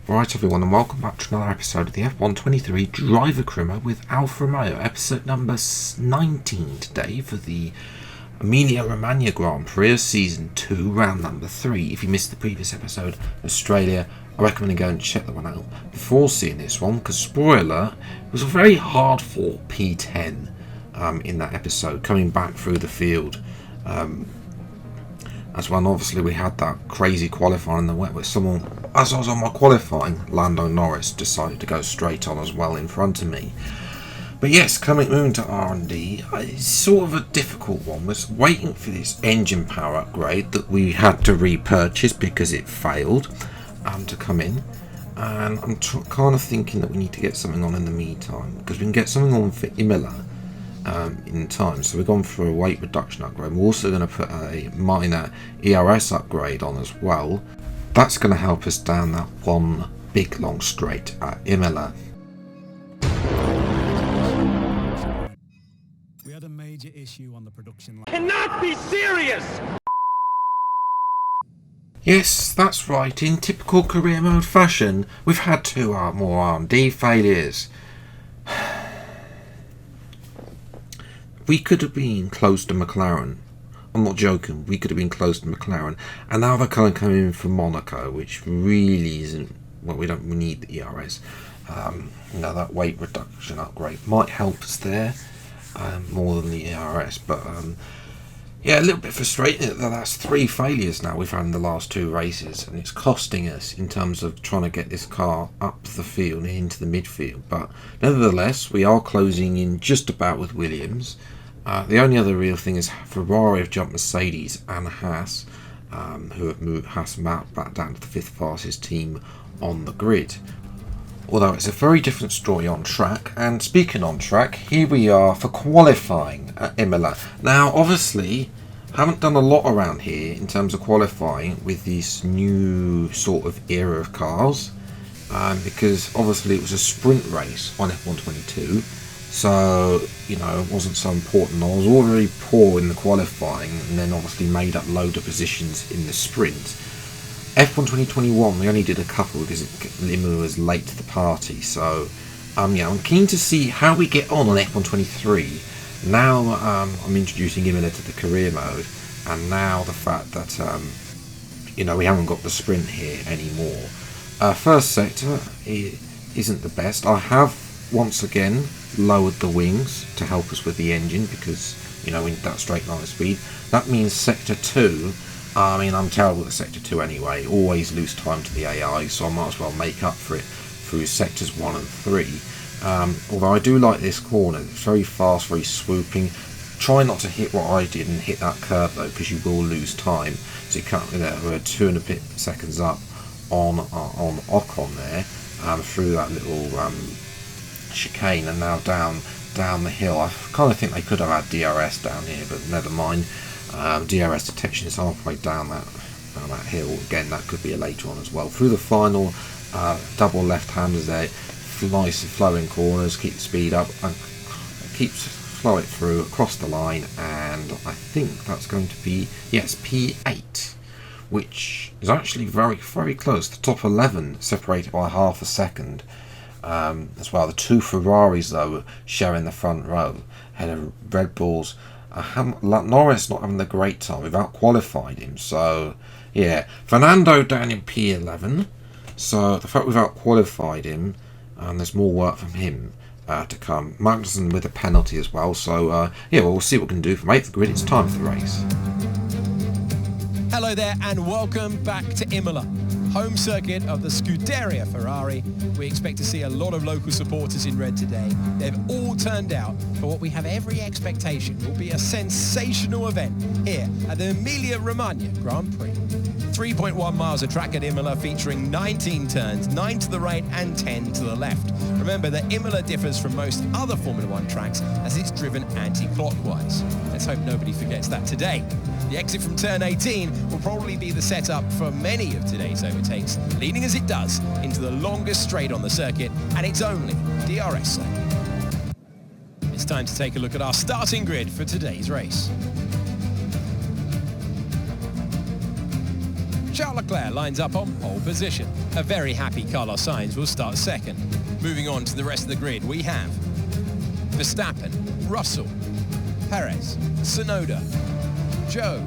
Right everyone, and welcome back to another episode of the F123 Driver Crimo with Alfa Romeo, episode number 19 today for the Emilia-Romagna Grand Prix of Season 2, round number 3. If you missed the previous episode, Australia, I recommend you go and check that one out before seeing this one, because spoiler, it was a very hard fought P10 in that episode, coming back through the field. As well, and obviously we had that crazy qualifying in the wet where someone, as I was on my qualifying, Lando Norris decided to go straight on as well in front of me. But yes, moving to R&D, it's sort of a difficult one. Was waiting for this engine power upgrade that we had to repurchase because it failed to come in. And I'm kind of thinking that we need to get something on in the meantime, because we can get something on for Imola in time. So we've gone for a weight reduction upgrade. We're also going to put a minor ERS upgrade on as well. That's going to help us down that one big long straight at Imola. We had a major issue on the production line. Cannot be serious! Yes, that's right. In typical career mode fashion, we've had two more R&D failures. We could have been close to McLaren. I'm not joking. We could have been close to McLaren. And now they're kind of coming in from Monaco, which really isn't... Well, we need the ERS. That weight reduction upgrade might help us there more than the ERS. But, yeah, a little bit frustrating that that's 3 failures now we've had in the last 2 races. And it's costing us in terms of trying to get this car up the field and into the midfield. But, nevertheless, we are closing in just about with Williams. The only other real thing is Ferrari have jumped Mercedes and Haas, who have moved Haas back down to the 5th fastest team on the grid. Although it's a very different story on track. And speaking on track, here we are for qualifying at Imola. Now, obviously, I haven't done a lot around here in terms of qualifying with this new sort of era of cars, because obviously it was a sprint race on F122. So, it wasn't so important. I was already poor in the qualifying and then obviously made up load of positions in the sprint. F1 2021, we only did a couple because Imola was late to the party. So, I'm keen to see how we get on F1 23. Now, I'm introducing Imola to the career mode. And now the fact that, we haven't got the sprint here anymore. First sector isn't the best. I have, once again, lowered the wings to help us with the engine because, in that straight line of speed. That means sector 2, I'm terrible at sector 2 anyway, always lose time to the AI, so I might as well make up for it through sectors 1 and 3. Although I do like this corner, it's very fast, very swooping. Try not to hit what I did and hit that curve though, because you will lose time. So you can't, we're 2 and a bit seconds up on Ocon there, through that little chicane, and now down the hill. I kind of think they could have had DRS down here, but never mind. DRS detection is halfway down that hill. Again, that could be a later on as well. Through the final double left-handers there, nice and flowing corners, keep the speed up and flow it through across the line, and I think that's going to be, yes, P8, which is actually very, very close. The top 11 separated by half a second. As well, the 2 Ferraris though sharing the front row, ahead of Red Bulls. Norris not having the great time. We've out-qualified him, so yeah. Fernando down in P11, so the fact we've out-qualified him, there's more work from him to come. Magnussen with a penalty as well, so we'll see what we can do for make the grid. It's time for the race. Hello there and welcome back to Imola, home circuit of the Scuderia Ferrari. We expect to see a lot of local supporters in red today. They've all turned out for what we have every expectation will be a sensational event here at the Emilia-Romagna Grand Prix. 3.1 miles of track at Imola, featuring 19 turns, 9 to the right and 10 to the left. Remember that Imola differs from most other Formula 1 tracks as it's driven anti-clockwise. Let's hope nobody forgets that today. The exit from turn 18 will probably be the setup for many of today's overtakes, leading as it does into the longest straight on the circuit and its only DRS zone. It's time to take a look at our starting grid for today's race. Charles Leclerc lines up on pole position. A very happy Carlos Sainz will start second. Moving on to the rest of the grid, we have Verstappen, Russell, Perez, Tsunoda, Zhou,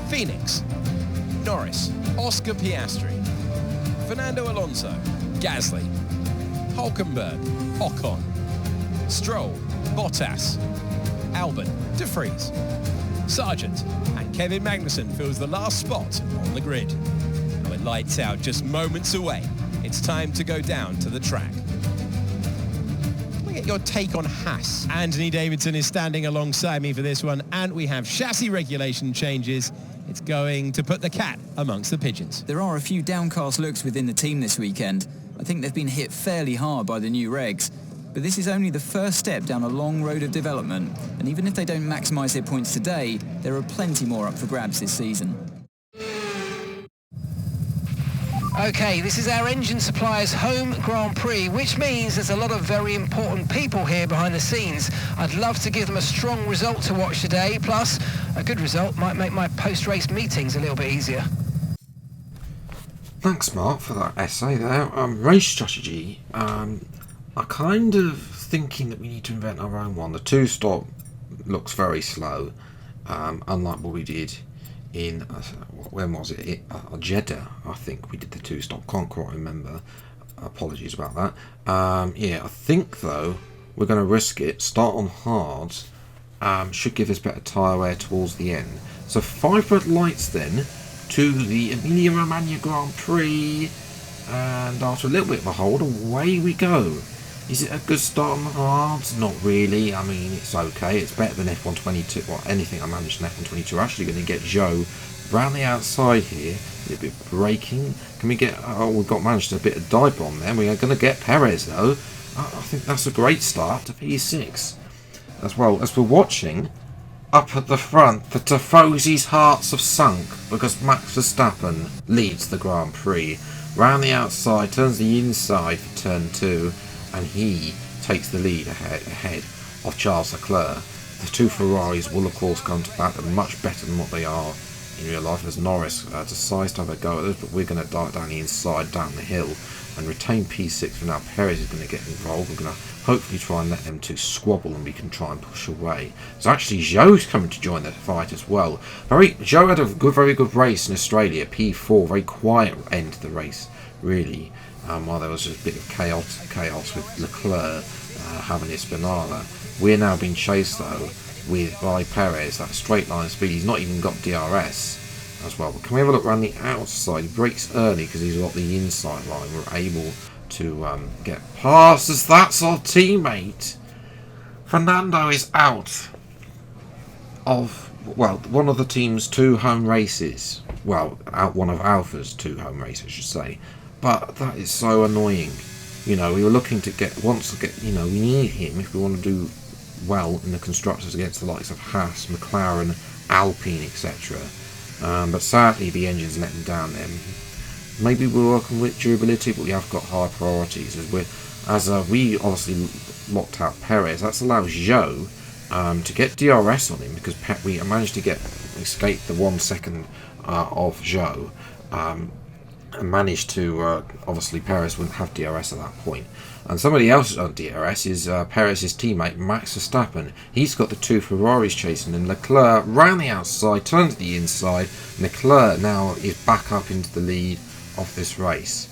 Phoenix, Norris, Oscar Piastri, Fernando Alonso, Gasly, Hulkenberg, Ocon, Stroll, Bottas, Albon, De Vries, Sargent, and Kevin Magnussen fills the last spot on the grid. And with lights out just moments away, it's time to go down to the track. Can we get your take on Haas? Anthony Davidson is standing alongside me for this one, and we have chassis regulation changes. It's going to put the cat amongst the pigeons. There are a few downcast looks within the team this weekend. I think they've been hit fairly hard by the new regs. But this is only the first step down a long road of development, and even if they don't maximise their points today, there are plenty more up for grabs this season. Okay, this is our engine supplier's home Grand Prix, which means there's a lot of very important people here behind the scenes. I'd love to give them a strong result to watch today, plus a good result might make my post-race meetings a little bit easier. Thanks, Mark, for that essay there. Race strategy. I'm kind of thinking that we need to invent our own one. The two-stop looks very slow, unlike what we did in, when was it? Jeddah, I think we did the two-stop. Can't quite remember. Apologies about that. Yeah, I think, though, we're going to risk it. Start on hards. Should give us better tyre wear towards the end. So 5 red lights then to the Emilia-Romagna Grand Prix. And after a little bit of a hold, away we go. Is it a good start on the hards? Not really. I mean, it's okay. It's better than F122. Well, anything I managed in F122. Actually going to get Zhou round the outside here. A little bit of braking. Can we get... Oh, we've got managed a bit of dive bomb there. We are going to get Perez, though. I think that's a great start to P6. As well as we're watching, up at the front, the Tifosi's hearts have sunk because Max Verstappen leads the Grand Prix. Round the outside, turns the inside for turn 2. And he takes the lead ahead of Charles Leclerc. The two Ferraris will of course come to bat and much better than what they are in real life, as Norris decides to have a go at this, but we're going to dart down the inside, down the hill, and retain P6 for now. Perez is going to get involved. We're going to hopefully try and let them two squabble and we can try and push away. So actually Zhou's coming to join the fight as well. Zhou had a very good race in Australia, P4, very quiet end to the race, really. While there was a bit of chaos with Leclerc having his Spinala. We're now being chased though by Perez, that straight line speed. He's not even got DRS as well. But can we have a look around the outside? He brakes early because he's got the inside line. We're able to get past as that's our teammate. Fernando is out of, well, one of the team's 2 home races. Well, out one of Alfa's 2 home races, I should say. But that is so annoying. You know, we were looking to get, you know, we need him if we want to do well in the constructors against the likes of Haas, McLaren, Alpine, etc. But sadly, the engine's letting down them. Maybe we're working with durability, but we have got high priorities. As we obviously locked out Perez, that's allowed Zhou to get DRS on him because we managed to escape the 1 second of Zhou. And managed to, obviously Perez wouldn't have DRS at that point. And somebody else on DRS is Perez's teammate Max Verstappen. He's got the 2 Ferraris chasing him. Leclerc round the outside, turns to the inside. Leclerc now is back up into the lead of this race.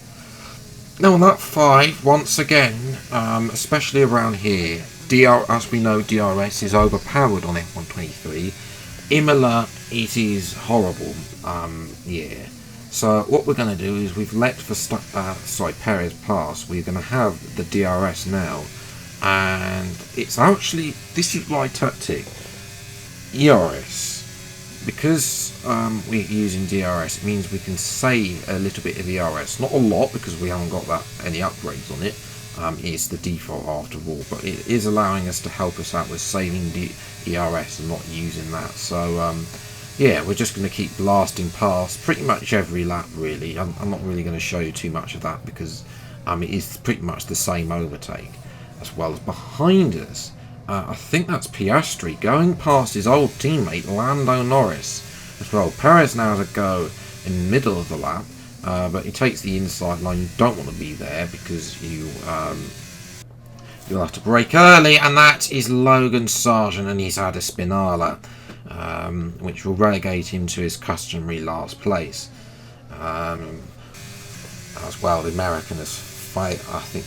Now on that 5, once again, especially around here, as we know, DRS is overpowered on F123. Imola, it is horrible. Yeah. So what we're going to do is we've let Perez pass. We're going to have the DRS now, and it's actually, this is my tactic. ERS, because we're using DRS, it means we can save a little bit of ERS. Not a lot because we haven't got any upgrades on it. It's the default after all, but it is allowing us to help us out with saving the ERS and not using that. So yeah, we're just going to keep blasting past pretty much every lap, really. I'm not really going to show you too much of that because it is pretty much the same overtake. As well as behind us, I think that's Piastri going past his old teammate Lando Norris as well. Perez now has a go in the middle of the lap, but he takes the inside line. You don't want to be there because you'll have to brake early, and that is Logan Sargent, and he's had a Spinala, which will relegate him to his customary last place. As well, the American has, I think,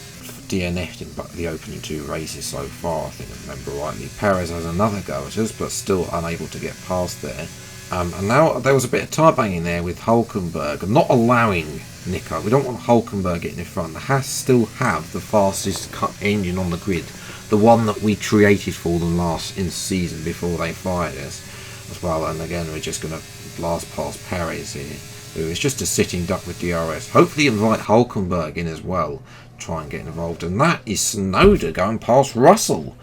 DNF'd in the opening 2 races so far, I think I remember rightly. Perez has another go at us, but still unable to get past there. And now there was a bit of tyre banging there with Hulkenberg, and not allowing Nico. We don't want Hulkenberg getting in front. The Haas still have the fastest engine on the grid, the one that we created for them in the season before they fired us as well. And again, we're just going to blast past Perez here, who is just a sitting duck with DRS. Hopefully invite Hulkenberg in as well, try and get involved. And that is Tsunoda going past Russell.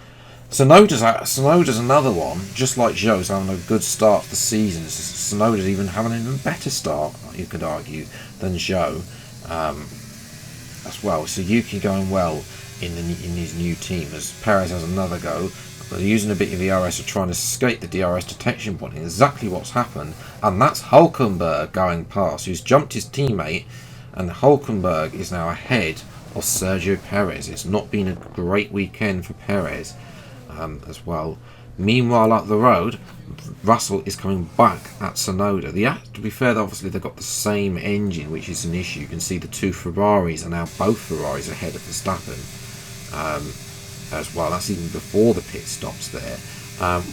Tsunoda's another one, just like Zhou's having a good start to the season. Tsunoda's even having an even better start, you could argue, than Zhou as well. So Yuki going well in his new team, as Perez has another go. They're using a bit of DRS to trying to escape the DRS detection point. Exactly what's happened, and that's Hulkenberg going past, who's jumped his teammate, and Hulkenberg is now ahead of Sergio Perez. It's not been a great weekend for Perez as well. Meanwhile, up the road, Russell is coming back at Tsunoda. To be fair, obviously they've got the same engine, which is an issue. You can see the 2 Ferraris are now both Ferraris ahead of Verstappen as well. That's even before the pit stops there.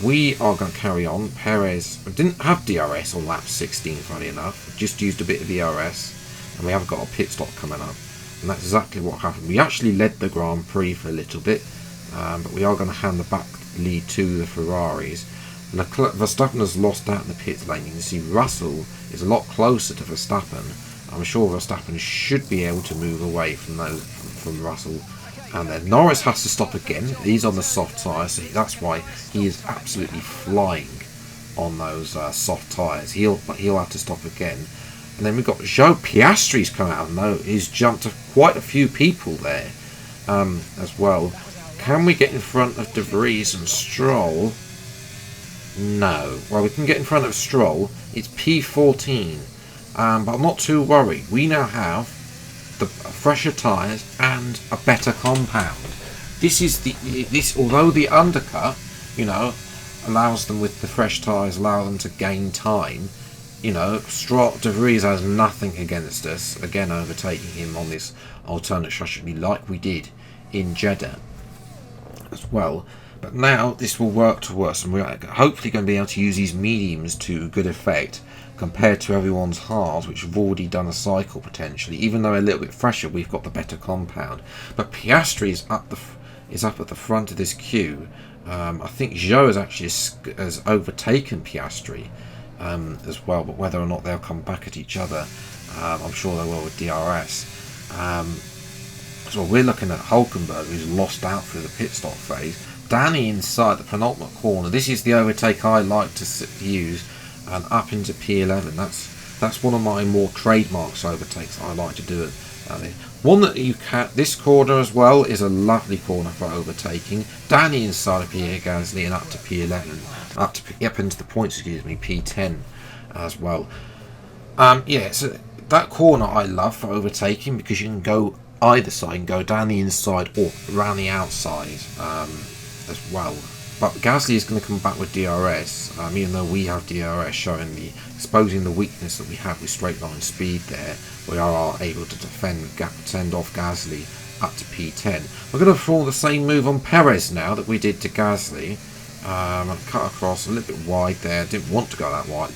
We are going to carry on. Perez didn't have DRS on lap 16, funny enough. Just used a bit of DRS, and we have got a pit stop coming up. And that's exactly what happened. We actually led the Grand Prix for a little bit, but we are going to hand the back lead to the Ferraris. And Verstappen has lost out in the pit lane. You can see Russell is a lot closer to Verstappen. I'm sure Verstappen should be able to move away from Russell. And then Norris has to stop again. He's on the soft tyres, so that's why he is absolutely flying on those soft tyres. He'll have to stop again. And then we've got Joe Piastri's come out, and he's jumped quite a few people there as well. Can we get in front of De Vries and Stroll? No. Well, we can get in front of Stroll. It's P14, but I'm not too worried. We now have the fresher tyres and a better compound. Although the undercut, allows them with the fresh tyres, allow them to gain time. De Vries has nothing against us. Again, overtaking him on this alternate strategy like we did in Jeddah as well. But now this will work to us, and we're hopefully going to be able to use these mediums to good effect compared to everyone's hards, which have already done a cycle potentially. Even though a little bit fresher, we've got the better compound. But Piastri is up at the front of this queue. I think Zhou has overtaken Piastri as well, but whether or not they'll come back at each other, I'm sure they will with DRS. So we're looking at Hulkenberg, who's lost out through the pit stop phase. Danny inside the penultimate corner. This is the overtake I like to use, and up into P11. That's one of my more trademarks overtakes I like to do. One that you can. This corner as well is a lovely corner for overtaking. Danny inside of Pierre Gasly and up to P11, up into the points. P10 as well. So that corner I love for overtaking because you can go either side, and go down the inside or around the outside as well. But Gasly is going to come back with DRS, even though we have DRS, exposing the weakness that we have with straight line speed there. We are able to send off Gasly up to P10. We're going to perform the same move on Perez now that we did to Gasly. Cut across a little bit wide there. Didn't want to go that wide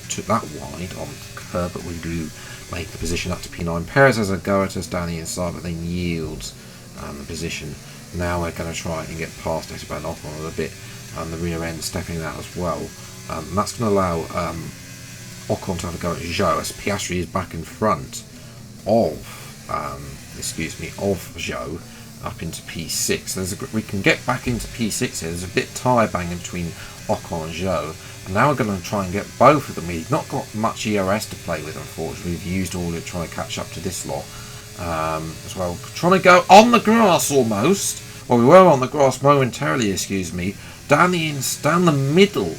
on curb, but we do make the position up to P9. Perez has a go at us down the inside, but then yields the position. Now we're going to try and get past Esteban Ocon a little bit, and the rear end stepping out as well. And that's going to allow Ocon to have a go at Zhou, as Piastri is back in front of Zhou up into P6. We can get back into P6 here. There's a bit tyre banging between Ocon and Zhou. And now we're going to try and get both of them. We've not got much ERS to play with, unfortunately. We've used all of it trying to catch up to this lot as well. Trying to go on the grass almost. Well, we were on the grass momentarily, down the middle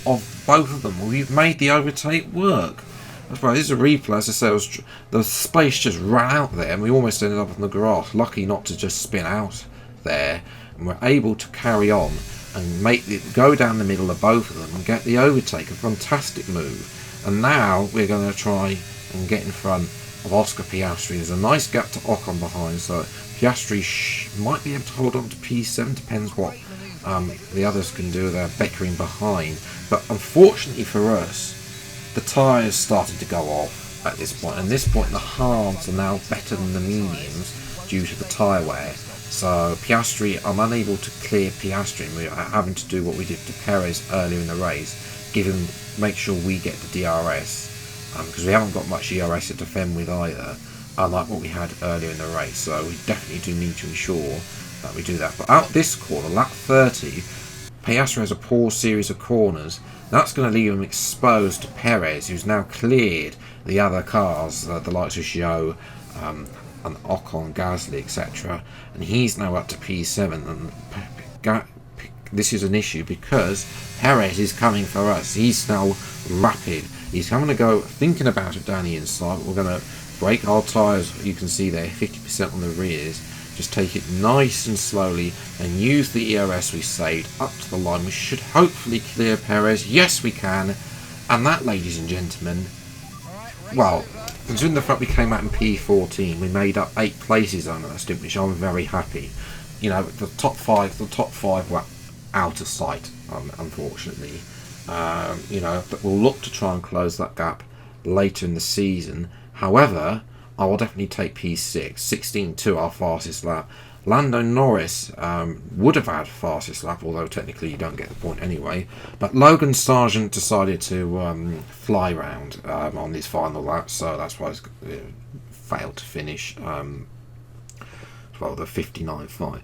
of both of them. We've made the overtake work. That's right, this is a replay. As I say, the space just ran out there, and we almost ended up on the grass. Lucky not to just spin out there, and we're able to carry on and make it go down the middle of both of them and get the overtake. A fantastic move. And now we're going to try and get in front of Oscar Piastri. There's a nice gap to Ocon behind, so Piastri might be able to hold on to P7, depends what the others can do. They're bickering behind, but unfortunately for us, the tyres started to go off at this point, and at this point the hards are now better than the mediums due to the tyre wear. So Piastri, I'm unable to clear Piastri, and we're having to do what we did to Perez earlier in the race, make sure we get the DRS, because we haven't got much DRS to defend with either, unlike what we had earlier in the race. So we definitely do need to ensure that we do that. But out this corner, lap 30, Piastri has a poor series of corners. That's going to leave him exposed to Perez, who's now cleared the other cars, the likes of Zhou, and Ocon, Gasly, etc. And he's now up to P7. And this is an issue because Perez is coming for us. He's now rapid. He's having to go thinking about it down the inside. We're going to brake our tyres. You can see there, 50% on the rears. Just take it nice and slowly and use the ERS we saved up to the line. We should hopefully clear Perez. Yes, we can. And that, ladies and gentlemen, well, considering the fact we came out in P14, we made up 8 places on that stint, which I'm very happy. You know, the top five were out of sight, unfortunately. You know, but we'll look to try and close that gap later in the season. However, I will definitely take P6, 16.2, our fastest lap. Lando Norris would have had fastest lap, although technically you don't get the point anyway. But Logan Sargent decided to fly round on his final lap, so that's why he failed to finish. Well, the 59.5.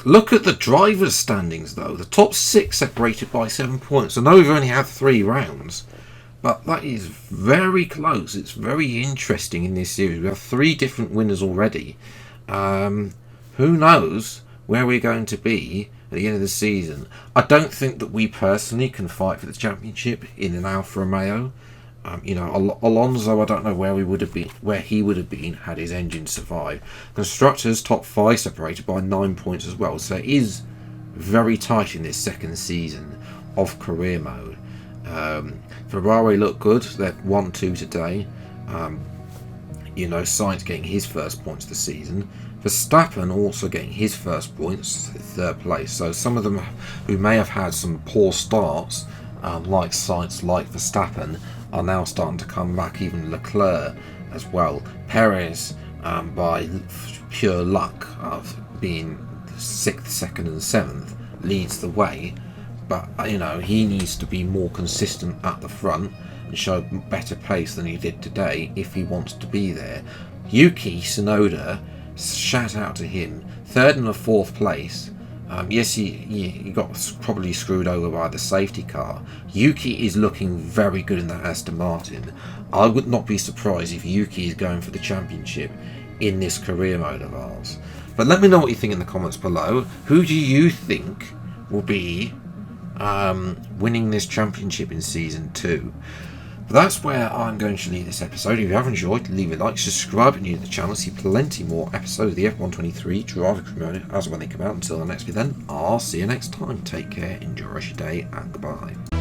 Look at the drivers' standings, though. The top 6 separated by 7 points. I know we've only had 3 rounds, but that is very close. It's very interesting in this series. We have 3 different winners already. Who knows where we're going to be at the end of the season. I don't think that we personally can fight for the championship in an Alfa Romeo. You know, Alonso, I don't know where he would have been had his engine survived. Constructors top 5 separated by 9 points as well, so it is very tight in this second season of career mode. Ferrari look good. They're 1-2 today. You know, Sainz getting his first points this season. Verstappen also getting his first points, 3rd place. So some of them who may have had some poor starts, like Sainz, like Verstappen, are now starting to come back. Even Leclerc as well. Perez, by pure luck of being 6th, 2nd and 7th, leads the way. But, you know, he needs to be more consistent at the front and show better pace than he did today if he wants to be there. Yuki Tsunoda, shout out to him, 3rd and 4th place. Yes, he got probably screwed over by the safety car. Yuki is looking very good in that Aston Martin. I would not be surprised if Yuki is going for the championship in this career mode of ours. But let me know what you think in the comments below. Who do you think will be winning this championship in Season 2? But that's where I'm going to leave this episode. If you have enjoyed, leave a like, subscribe if you're new to the channel. See plenty more episodes of the F123 Driver Community as when they come out. Until the next video then, I'll see you next time. Take care, enjoy the rest of your day, and goodbye.